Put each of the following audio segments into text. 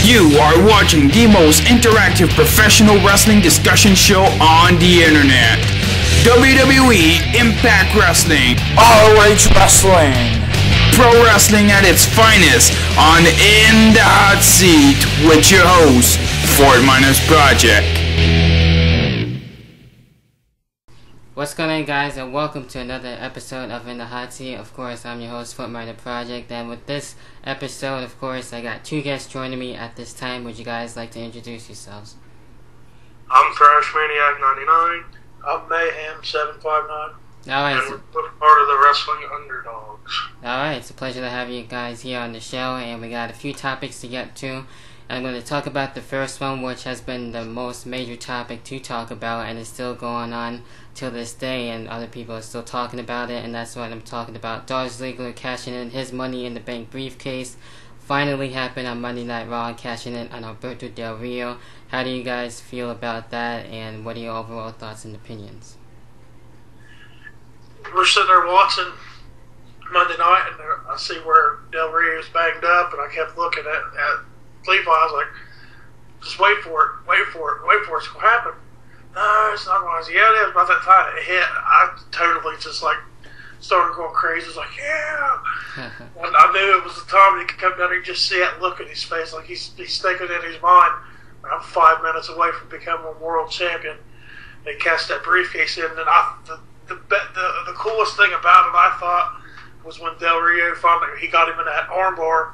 You are watching the most interactive professional wrestling discussion show on the internet. WWE Impact Wrestling. ROH Wrestling. Pro wrestling at its finest on In the Hot Seat with your host, Fort Miners Project. What's going on, guys, and welcome to another episode of In the Hot Seat. Of course, I'm your host, Fort Miners Project, and with this episode, of course, I got two guests joining me at this time. Would you guys like to introduce yourselves? I'm Thrash Maniac 99. I'm Mayhem 759. Alright, And we're part of the Wrestling Underdogs. Alright, it's a pleasure to have you guys here on the show, and we got a few topics to get to. I'm going to talk about the first one, which has been the most major topic to talk about, and is still going on till this day, and other people are still talking about it, and that's what I'm talking about. Dolph Ziggler cashing in his Money in the Bank briefcase finally happened on Monday Night Raw, cashing in on Alberto Del Rio. How do you guys feel about that, and what are your overall thoughts and opinions? We're sitting there watching Monday night, and I see where Del Rio's banged up, and I kept looking at Levi. I was like, just wait for it, it's going to happen. No, it's not going to. Yeah, it is. About that time it hit, I totally just like started going crazy. I was like, yeah. And I knew it was the time that he could come down there and just see that look in his face, like he's thinking in his mind, I'm 5 minutes away from becoming a world champion. They cast that briefcase in, and the coolest thing about it, I thought, was when Del Rio finally he got him in that armbar,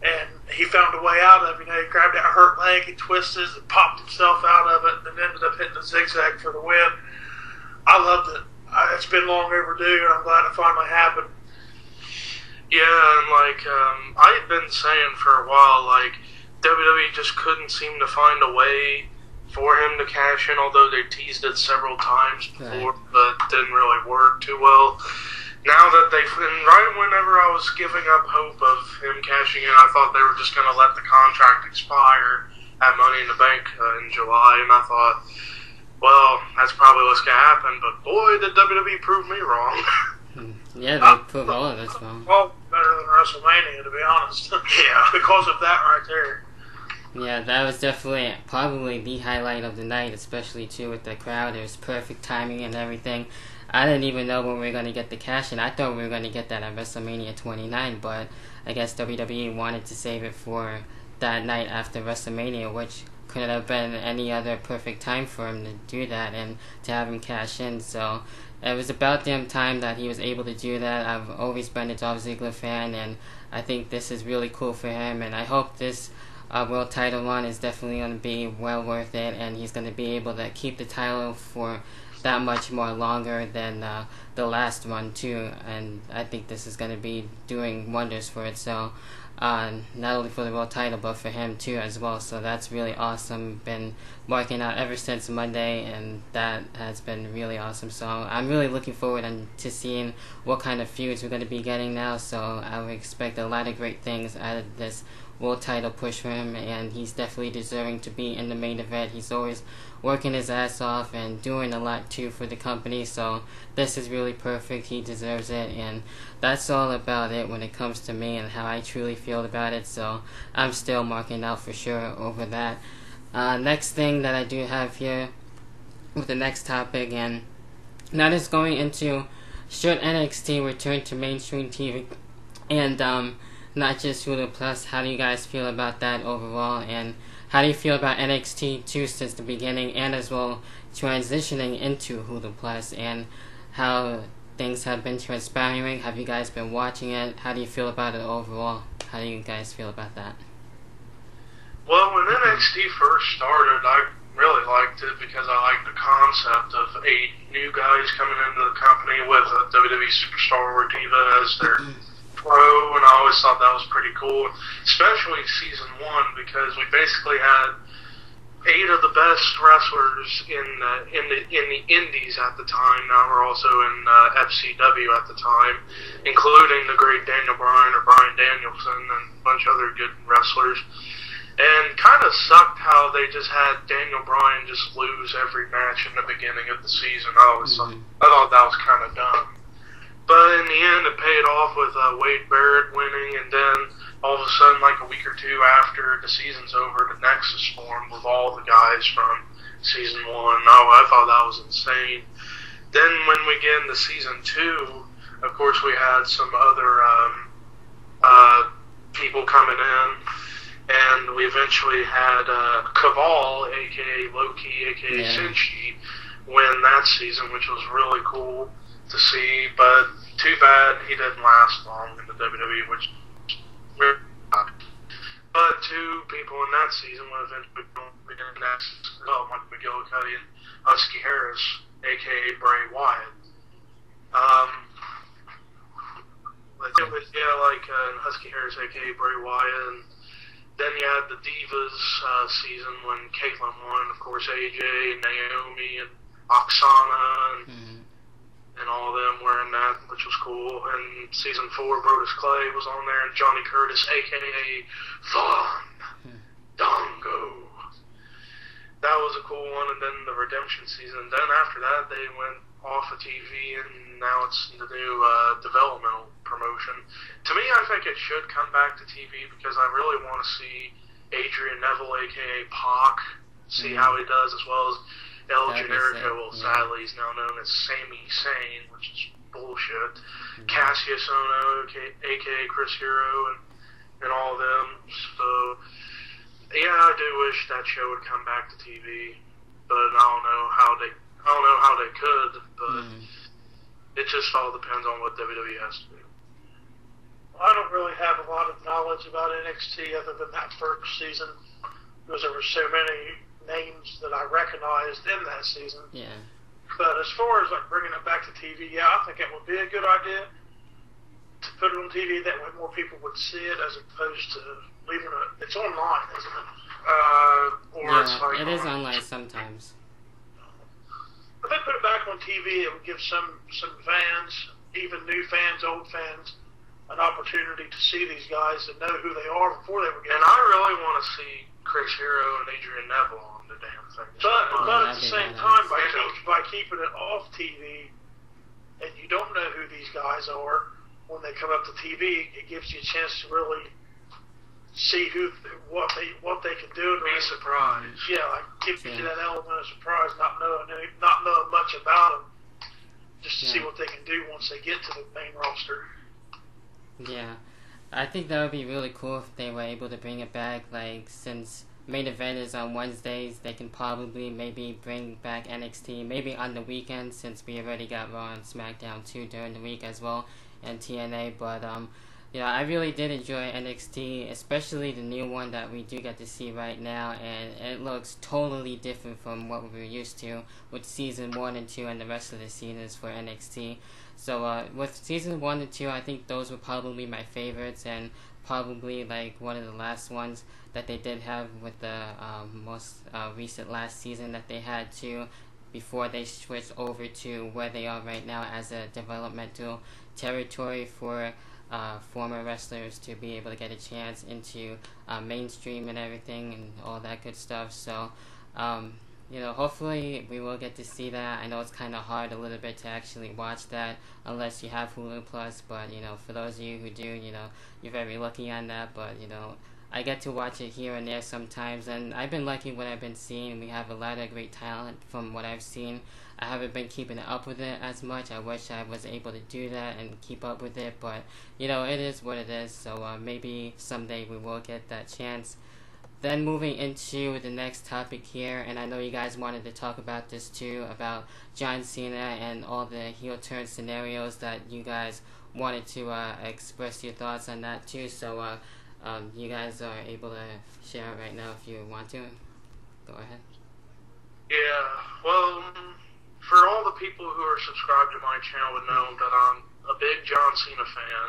and he found a way out of it. You know, he grabbed that hurt leg, he twisted and popped himself out of it, and ended up hitting the zigzag for the win. I loved it. It's been long overdue, and I'm glad it finally happened. Yeah, and I had been saying for a while, WWE just couldn't seem to find a way for him to cash in, although they teased it several times before, but didn't really work too well. Now that right whenever I was giving up hope of him cashing in, I thought they were just going to let the contract expire at Money in the Bank in July, and I thought, well, that's probably what's going to happen, but boy, did WWE prove me wrong. Yeah, they proved all of us wrong. Well, better than WrestleMania, to be honest. Yeah. Because of that right there. Yeah, that was definitely probably the highlight of the night, especially too with the crowd. It was perfect timing and everything. I didn't even know when we were going to get the cash in. I thought we were going to get that at WrestleMania 29, but I guess WWE wanted to save it for that night after WrestleMania, which could have been any other perfect time for him to do that and to have him cash in. So it was about damn time that he was able to do that. I've always been a Dolph Ziggler fan, and I think this is really cool for him, and I hope this world title run is definitely going to be well worth it, and he's going to be able to keep the title for that much more longer than the last one too, and I think this is going to be doing wonders for it. So not only for the world title, but for him too as well. So that's really awesome. Been working out ever since Monday, and that has been really awesome. So I'm really looking forward to seeing what kind of feuds we're going to be getting now. So I would expect a lot of great things out of this world title push for him, and he's definitely deserving to be in the main event. He's always working his ass off and doing a lot too for the company, so this is really perfect. He deserves it, and that's all about it when it comes to me and how I truly feel about it. So I'm still marking out for sure over that. Next thing that I do have here with the next topic, and that is going into should NXT return to mainstream TV and not just Hulu Plus. How do you guys feel about that overall, and how do you feel about NXT 2 since the beginning, and as well transitioning into Hulu Plus, and how things have been transpiring? Have you guys been watching it? How do you feel about it overall? How do you guys feel about that? Well, when NXT first started, I really liked it because I liked the concept of 8 new guys coming into the company with a WWE Superstar or Diva as their pro, and I always thought that was pretty cool, especially season 1, because we basically had 8 of the best wrestlers in the indies at the time. Now we're also in FCW at the time, including the great Daniel Bryan or Bryan Danielson and a bunch of other good wrestlers. And kind of sucked how they just had Daniel Bryan just lose every match in the beginning of the season. I thought that was kind of dumb. But in the end, it paid off with Wade Barrett winning, and then all of a sudden, like a week or two after the season's over, the Nexus formed with all the guys from season 1. Oh, I thought that was insane. Then when we get into season 2, of course we had some other people coming in, and we eventually had Cabal, aka Loki, aka Senshi, win that season, which was really cool to see. But too bad he didn't last long in the WWE, which really sucked. But 2 people in that season would eventually be in the next, Mike McGillicuddy and Husky Harris, aka Bray Wyatt. It was Husky Harris, aka Bray Wyatt, and then you had the Divas season when Caitlyn won, of course, AJ, Naomi, and Oksana, and all of them were in that, which was cool. And season 4, Brodus Clay was on there, and Johnny Curtis, aka Fandango. That was a cool one. And then the Redemption season. Then after that, they went off of TV, and now it's the new developmental promotion. To me, I think it should come back to TV because I really want to see Adrian Neville, aka Pac, see how he does, as well as El Generico. Well, sadly, he's now known as Sami Zayn, which is bullshit. Cassius Ohno, aka Chris Hero, and all of them. So, yeah, I do wish that show would come back to TV, but I don't know how they could, but it just all depends on what WWE has to do. I don't really have a lot of knowledge about NXT other than that first season, because there were so many names that I recognized in that season. Yeah. But as far as like bringing it back to TV, yeah, I think it would be a good idea to put it on TV. That way more people would see it as opposed to leaving it. It's online, isn't it? It is online sometimes. If they put it back on TV, it would give some fans, even new fans, old fans, an opportunity to see these guys and know who they are before they were getting. And I really want to see Chris Hero and Adrian Neville on the damn thing. But at the same time, by keeping it off TV, and you don't know who these guys are when they come up to TV, it gives you a chance to really see what they can do and be surprised. Yeah, like gives you that element of surprise, not knowing much about them, just to see what they can do once they get to the main roster. Yeah, I think that would be really cool if they were able to bring it back. Like, since main event is on Wednesdays, they can probably maybe bring back NXT maybe on the weekend, since we already got Raw and SmackDown too during the week as well, and TNA. But I really did enjoy NXT, especially the new one that we do get to see right now, and it looks totally different from what we were used to with season 1 and 2 and the rest of the seasons for NXT. So with season 1 and 2, I think those were probably my favorites, and probably like one of the last ones that they did have with the most recent last season that they had too, before they switched over to where they are right now as a developmental territory for former wrestlers to be able to get a chance into mainstream and everything and all that good stuff. So hopefully we will get to see that. I know it's kind of hard a little bit to actually watch that unless you have Hulu Plus, but for those of you who do, you're very lucky on that. But I get to watch it here and there sometimes, and I've been liking what I've been seeing. We have a lot of great talent from what I've seen. I haven't been keeping up with it as much. I wish I was able to do that and keep up with it, but it is what it is. So maybe someday we will get that chance. Then moving into the next topic here, and I know you guys wanted to talk about this too, about John Cena and all the heel turn scenarios that you guys wanted to express your thoughts on that too. So you guys are able to share it right now if you want to. Go ahead. Yeah, well, for all the people who are subscribed to my channel would know that I'm a big John Cena fan,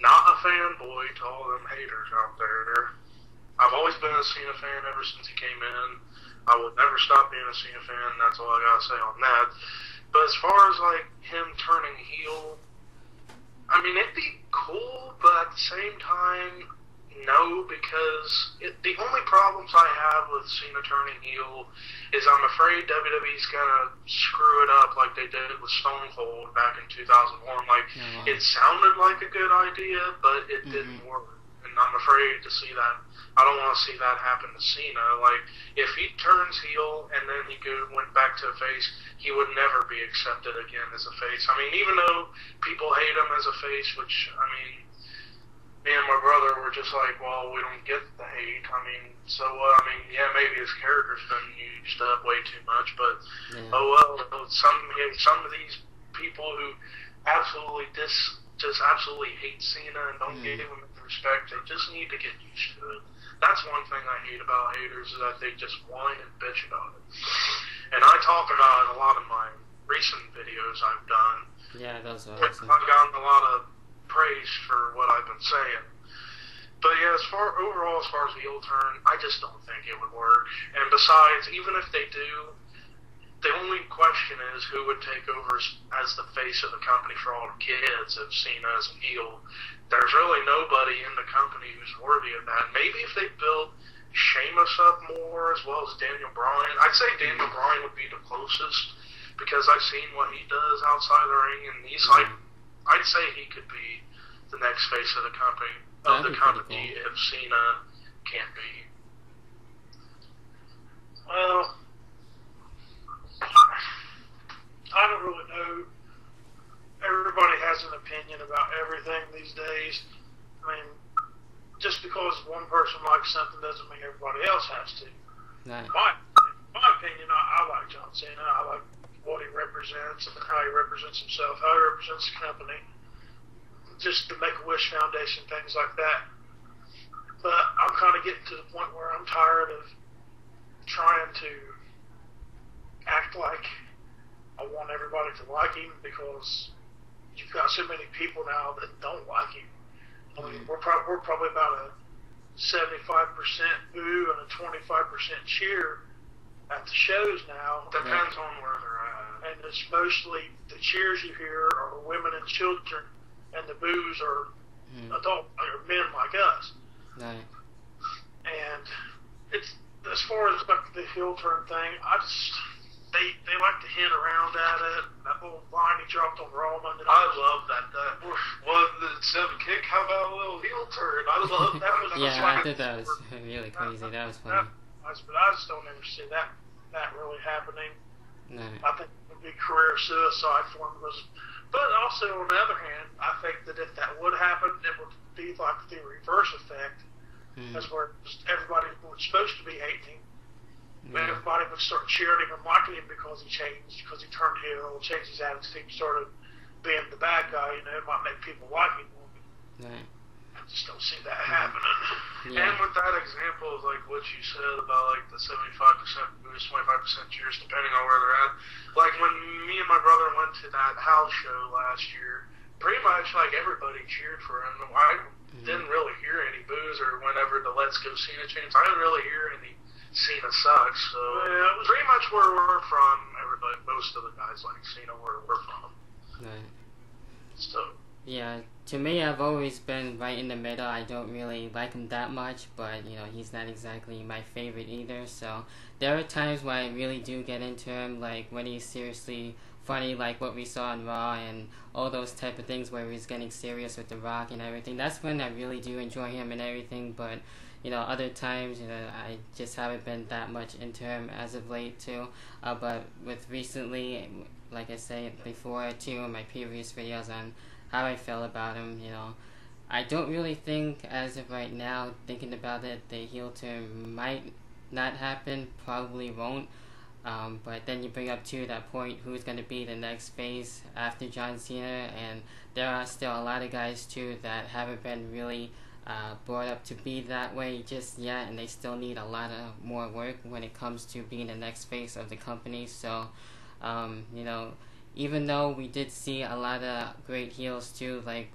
not a fanboy to all them haters out there. I've always been a Cena fan ever since he came in. I will never stop being a Cena fan, that's all I gotta say on that. But as far as like him turning heel, I mean, it'd be cool, but at the same time, no, because the only problems I have with Cena turning heel is I'm afraid WWE's gonna screw it up like they did with Stone Cold back in 2001. Like, it sounded like a good idea, but it didn't work. And I'm afraid to see that. I don't want to see that happen to Cena. Like, if he turns heel and then he went back to a face, he would never be accepted again as a face. I mean, even though people hate him as a face, which, I mean, me and my brother were just like, well, we don't get the hate. I mean, so what? I mean, yeah, maybe his character's been used up way too much, but oh well. Some of these people who absolutely just absolutely hate Cena and don't give him the respect, they just need to get used to it. That's one thing I hate about haters, is that they just whine and bitch about it. And I talk about it in a lot of my recent videos I've done. Yeah, those are awesome. I've gotten a lot of praise for what I've been saying. But yeah, as far as the heel turn, I just don't think it would work. And besides, even if they do, the only question is who would take over as the face of the company for all the kids if Cena is a heel. There's really nobody in the company who's worthy of that. Maybe if they build Sheamus up more, as well as Daniel Bryan. I'd say Daniel Bryan would be the closest, because I've seen what he does outside the ring, and he's like, I'd say he could be the next face of the company. Cool. If Cena can't be. Well, I don't really know. Everybody has an opinion about everything these days. I mean, just because one person likes something doesn't mean everybody else has to. Right. My opinion, I like John Cena. I like what he represents and how he represents himself, how he represents the company. Just the Make-A-Wish Foundation, things like that. But I'm kind of getting to the point where I'm tired of trying to act like I want everybody to like him, because you've got so many people now that don't like him. I mean, we're probably about a 75% boo and a 25% cheer at the shows now. Depends on where they're at. And it's mostly the cheers you hear are women and children, and the boos are adult or men like us. Right. And it's, as far as like the heel turn thing, they like to hint around at it. That little line he dropped on Raw Monday night. I love that. Well, the 7 kick, how about a little heel turn? I love that. Yeah, I thought that was really crazy. That was funny. But I just don't ever see that really happening. No. I think it would be career suicide for him. But also, on the other hand, I think that if that would happen, it would be like the reverse effect. That's where everybody was supposed to be hating him. But everybody would start cheering him and liking him because he changed, because he turned heel, changed his attitude, started being the bad guy. You know, it might make people like him more. Right. I just don't see that happening. Yeah. And with that example of like what you said about like the 75% boost, 25% cheers, depending on where they're at. Like when me and my brother went to that house show last year, pretty much like everybody cheered for him. I didn't really hear any boos, or whenever the Let's Go Cena chants, I didn't really hear any Cena sucks. So yeah, pretty much where we're from, everybody, most of the guys like Cena, where we're from. Right. So. Yeah, to me, I've always been right in the middle. I don't really like him that much, but, you know, he's not exactly my favorite either. So there are times where I really do get into him, like when he's seriously funny, like what we saw on Raw and all those type of things where he's getting serious with The Rock and everything. That's when I really do enjoy him and everything, but, you know, other times, you know, I just haven't been that much into him as of late too. But with recently, like I said before too, in my previous videos on how I felt about him, you know, I don't really think, as of right now, thinking about it, the heel turn might not happen, probably won't. But then you bring up to that point, who's going to be the next face after John Cena, and there are still a lot of guys too that haven't been really brought up to be that way just yet, and they still need a lot of more work when it comes to being the next face of the company. So, you know, even though we did see a lot of great heels too, like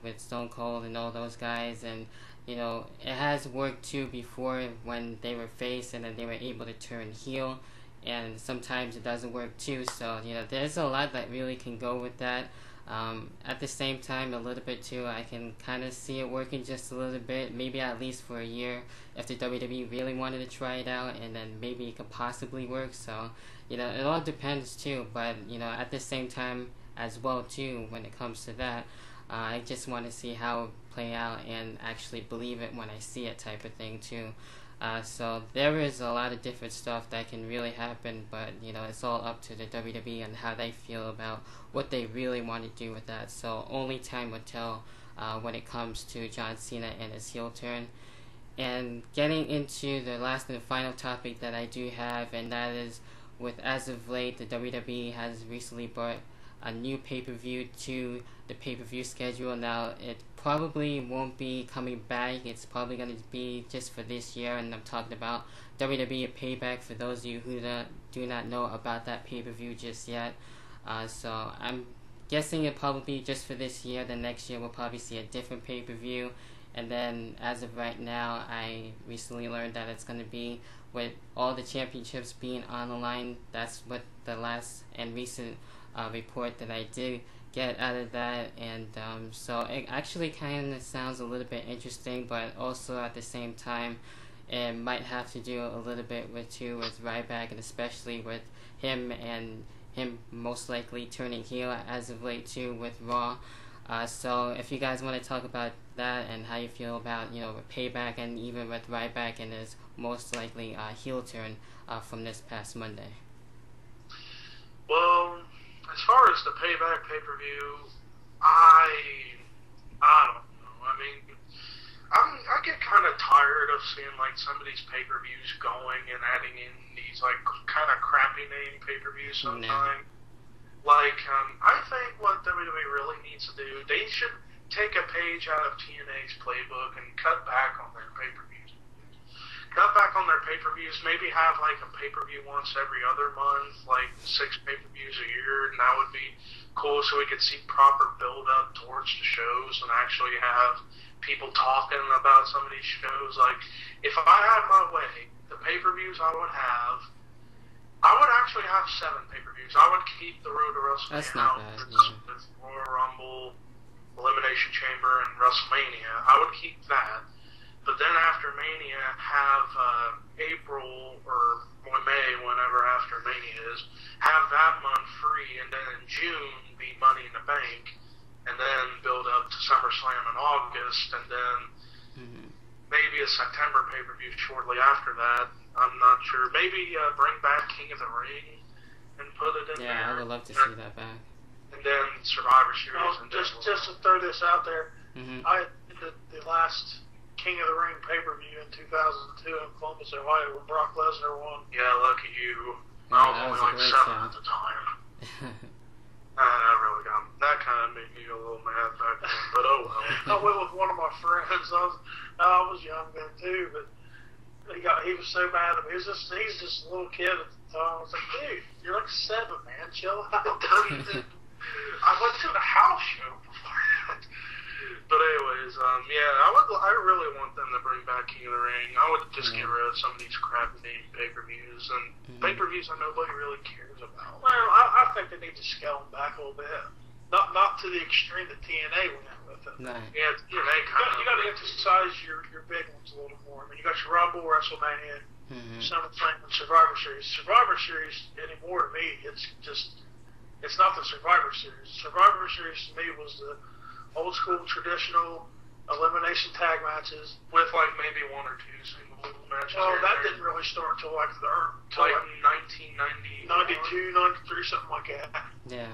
with Stone Cold and all those guys, and you know, it has worked too before when they were face and then they were able to turn heel, and sometimes it doesn't work too. So, you know, there's a lot that really can go with that. At the same time, a little bit too, I can kind of see it working just a little bit, maybe at least for a year, if the WWE really wanted to try it out, and then maybe it could possibly work. So, you know, it all depends too, but, you know, at the same time as well too, when it comes to that, I just want to see how play out and actually believe it when I see it type of thing too. So there is a lot of different stuff that can really happen, but it's all up to the WWE and how they feel about what they really want to do with that. So only time will tell when it comes to John Cena and his heel turn. And getting into the last and final topic that I do have, and that is with, as of late, the WWE has recently brought a new pay-per-view to the pay-per-view schedule. Now, it probably won't be coming back. It's probably going to be just for this year, and I'm talking about WWE Payback, for those of you who do not know about that pay-per-view just yet. So I'm guessing it'll probably be just for this year. The next year we'll probably see a different pay-per-view. And then, as of right now, I recently learned that it's going to be with all the championships being on the line. That's what the last and recent report that I did get out of that. And so it actually kind of sounds a little bit interesting, but also at the same time, it might have to do a little bit with Ryback, and especially with him most likely turning heel as of late too with Raw. So if you guys want to talk about that and how you feel about with Payback and even with Ryback and his most likely heel turn from this past Monday. Well, as far as the Payback pay-per-view, I don't know. I mean, I get kind of tired of seeing like some of these pay-per-views going and adding in these like kind of crappy name pay-per-views sometimes. Like, I think what WWE really needs to do, they should take a page out of TNA's playbook and cut back on their pay-per-views. Cut back on their pay-per-views, maybe have like a pay-per-view once every other month, like 6 pay-per-views a year, and that would be cool so we could see proper build-up towards the shows and actually have people talking about some of these shows. Like, if I had my way, the pay-per-views I would actually have 7 pay-per-views. I would keep the Road to WrestleMania out with Royal Rumble, Elimination Chamber, and WrestleMania. I would keep that. But then after Mania, have April or May, whenever after Mania is, have that month free, and then in June be Money in the Bank, and then build up to SummerSlam in August, and then maybe a September pay-per-view shortly after that. I'm not sure. Maybe bring back King of the Ring and put it in there. Yeah, I would love to see that back. And then Survivor Series. And just to throw this out there, I did the last King of the Ring pay-per-view in 2002 in Columbus, Ohio, when Brock Lesnar won. Yeah, lucky you. Yeah, I was only like 7 at the time. That kind of made me a little mad back then, but oh well. I went with one of my friends. I was young then too, but he was so mad at me. He's just a little kid at the time. I was like, dude, you're like 7, man. Chill out. I went to the house show before that. But anyways, I really want them to bring back King of the Ring. I would just get rid of some of these crappy name pay-per-views and pay-per-views that nobody really cares about. Well, I think they need to scale them back a little bit. Not to the extreme that TNA went with it. Right. Yeah, TNA kind of. You got to emphasize your big ones a little more. I mean, you got your Rumble, WrestleMania, SummerSlam, and Survivor Series. Survivor Series anymore to me, it's not the Survivor Series. Survivor Series to me was the old school traditional elimination tag matches with like maybe 1 or 2 single matches. Oh, that didn't really start until like 1990, 92, 93, something like that. Yeah.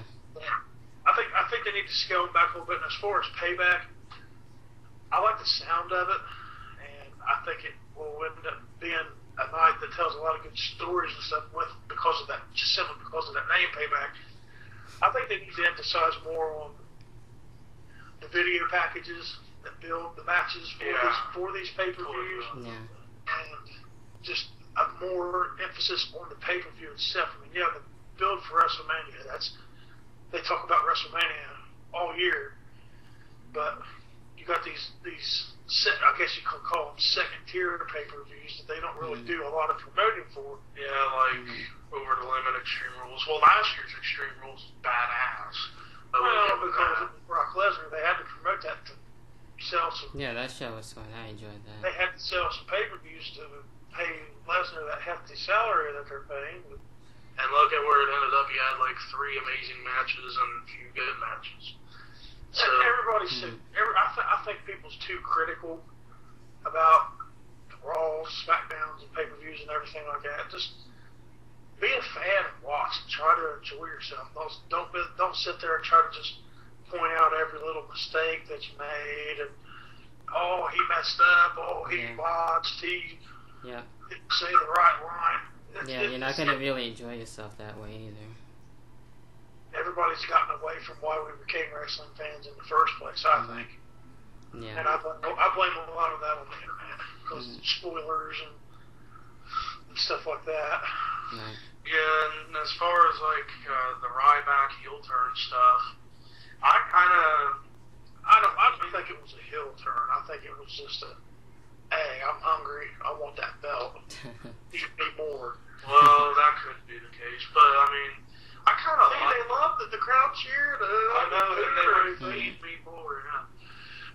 I think they need to scale them back a little bit. And as far as Payback, I like the sound of it, and I think it will end up being a night that tells a lot of good stories and stuff because of that, just simply because of that name, Payback. I think they need to emphasize more on the video packages that build the matches for these pay-per-views, and just a more emphasis on the pay-per-view itself. I mean, the build for WrestleMania, they talk about WrestleMania all year, but you got these I guess you could call them second-tier pay-per-views that they don't really do a lot of promoting for. Yeah, like Over the Limit, Extreme Rules. Well, last year's Extreme Rules was badass. Well, because of Brock Lesnar, they had to promote that to sell some. Yeah, that show was fun. I enjoyed that. They had to sell some pay-per-views to pay Lesnar that hefty salary that they're paying. And look at where it ended up. You had like 3 amazing matches and a few good matches. So I think people's too critical about Raws, SmackDowns, and pay-per-views and everything like that. Just be a fan and watch and try to enjoy yourself. Don't sit there and try to just point out every little mistake that you made and he messed up, he botched, he didn't say the right line. You're not going to really enjoy yourself that way either. Everybody's gotten away from why we became wrestling fans in the first place, I think. Yeah. And I blame a lot of that on the internet because spoilers and stuff like that. Right. Yeah, and as far as like the Ryback heel turn stuff, I don't think it was a heel turn. I think it was just hey, I'm hungry. I want that belt. Eat me more. Well, that could be the case, but I mean, I kind of they loved it. The crowd cheered. I know, and they were feeding me more. Yeah.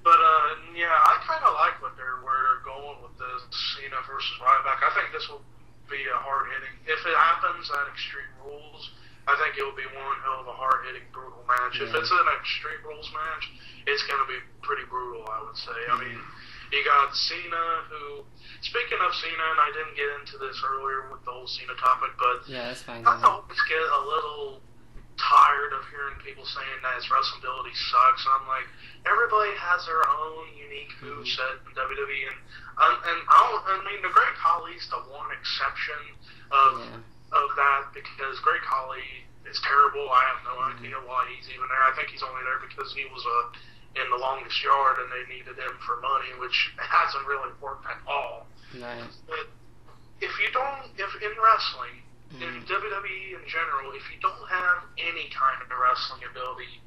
But I kind of like where they're going with this Cena versus Ryback. I think this will be a hard hitting. If it happens at Extreme Rules, I think it will be one hell of a hard hitting, brutal match. If it's an Extreme Rules match, it's going to be pretty brutal, I would say. I mean, you got Cena, who, speaking of Cena, and I didn't get into this earlier with the whole Cena topic, but that's fine. I always get a little tired of hearing people saying that his wrestlability sucks. I'm like, everybody has their own unique moveset in WWE, and I mean, the Great Khali's the one exception of that, because Great Khali is terrible. I have no idea why he's even there. I think he's only there because he was in the longest yard and they needed him for money, which hasn't really worked at all. Nice. But if in wrestling, in WWE in general, if you don't have any kind of wrestling ability,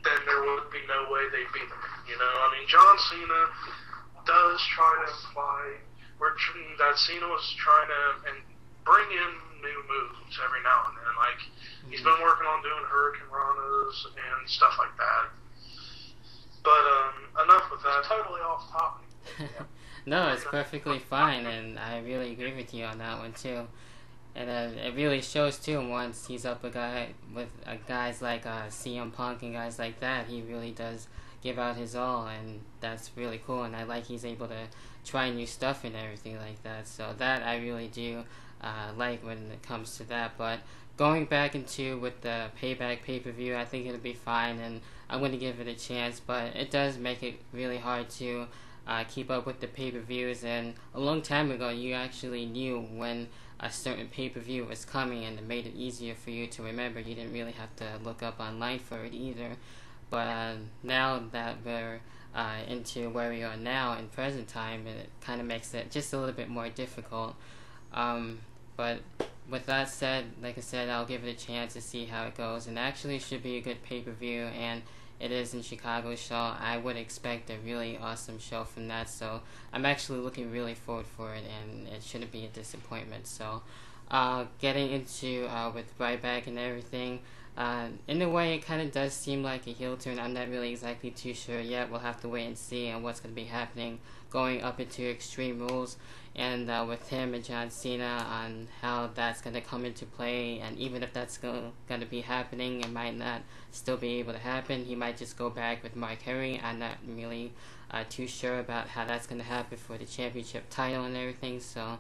then there would be no way they'd beat them. You know, I mean, John Cena does try to imply that Cena was trying to bring in new moves every now and then. Like, he's been working on doing Hurricane Ranas and stuff like that. But enough with that. Totally off topic. No, it's perfectly fine, and I really agree with you on that one too. And it really shows too. Once he's up with guys like CM Punk and guys like that, he really does give out his all, and that's really cool. And I like he's able to try new stuff and everything like that. So that I really do like when it comes to that. But going back into with the Payback pay-per-view, I think it'll be fine, and I'm going to give it a chance. But it does make it really hard to keep up with the pay-per-views. And a long time ago, you actually knew when a certain pay-per-view was coming, and it made it easier for you to remember. You didn't really have to look up online for it either. But now that we're into where we are now in present time, it kind of makes it just a little bit more difficult. But with that said, like I said, I'll give it a chance to see how it goes. And actually, it should be a good pay-per-view, and it is in Chicago, so I would expect a really awesome show from that. So I'm actually looking really forward for it, and it shouldn't be a disappointment. So getting into with Ryback and everything, in a way, it kind of does seem like a heel turn. I'm not really exactly too sure yet. We'll have to wait and see on what's going to be happening going up into Extreme Rules, and with him and John Cena on how that's going to come into play. And even if that's going to be happening, it might not still be able to happen. He might just go back with Mark Henry. I'm not really too sure about how that's going to happen for the championship title and everything. So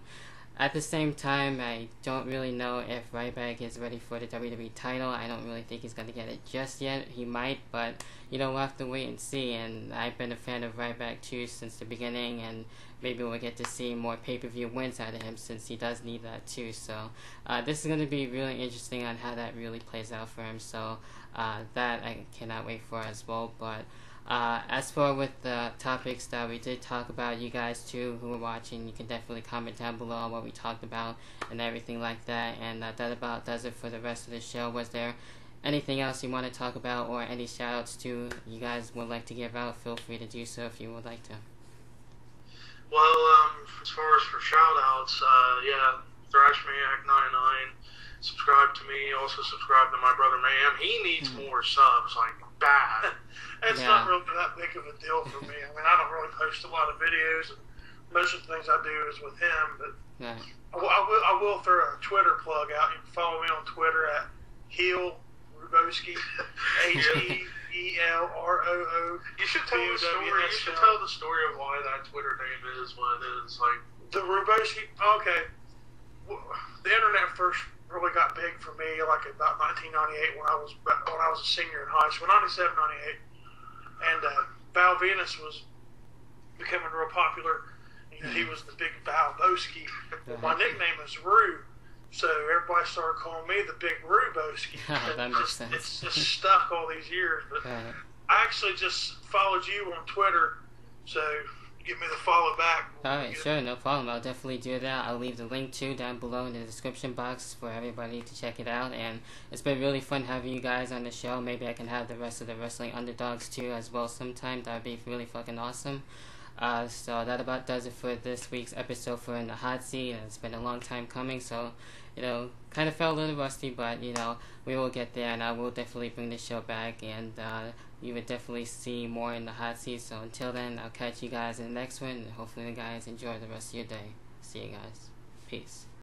at the same time, I don't really know if Ryback is ready for the WWE title. I don't really think he's going to get it just yet. He might, but we'll have to wait and see. And I've been a fan of Ryback too since the beginning, and maybe we'll get to see more pay-per-view wins out of him, since he does need that too. So this is going to be really interesting on how that really plays out for him. So that I cannot wait for as well. But as for with the topics that we did talk about, you guys too who are watching, you can definitely comment down below on what we talked about and everything like that. And that about does it for the rest of the show. Was there anything else you want to talk about, or any shout outs to you guys would like to give out? Feel free to do so if you would like to. Well, as far as for shout outs, ThrashManiac99, subscribe to me. Also subscribe to my brother Mayhem. He needs more subs, like bad. It's not really that big of a deal for me. I mean, I don't really post a lot of videos, and most of the things I do is with him. But I will throw a Twitter plug out. You can follow me on Twitter at Heel Ruboski, FELROO. You should tell the story. You should tell the story of why that Twitter name is what it is. Like the Ruboski. Okay, the internet first really got big for me like about 1998 when I was a senior in high school, 97, 98, and Val Venus was becoming real popular. He was the big Val Boski. My nickname is Rue. So everybody started calling me the Big Ruboski. That makes sense. It's just stuck all these years. But I actually just followed you on Twitter, so give me the follow back. Alright, sure, no problem. I'll definitely do that. I'll leave the link too down below in the description box for everybody to check it out. And it's been really fun having you guys on the show. Maybe I can have the rest of the Wrestling Underdogs too as well sometime. That would be really fucking awesome. So that about does it for this week's episode for In the Hot Seat, and it's been a long time coming, so, kind of felt a little rusty, but, we will get there, and I will definitely bring the show back, and you will definitely see more In the Hot Seat. So until then, I'll catch you guys in the next one, and hopefully you guys enjoy the rest of your day. See you guys. Peace.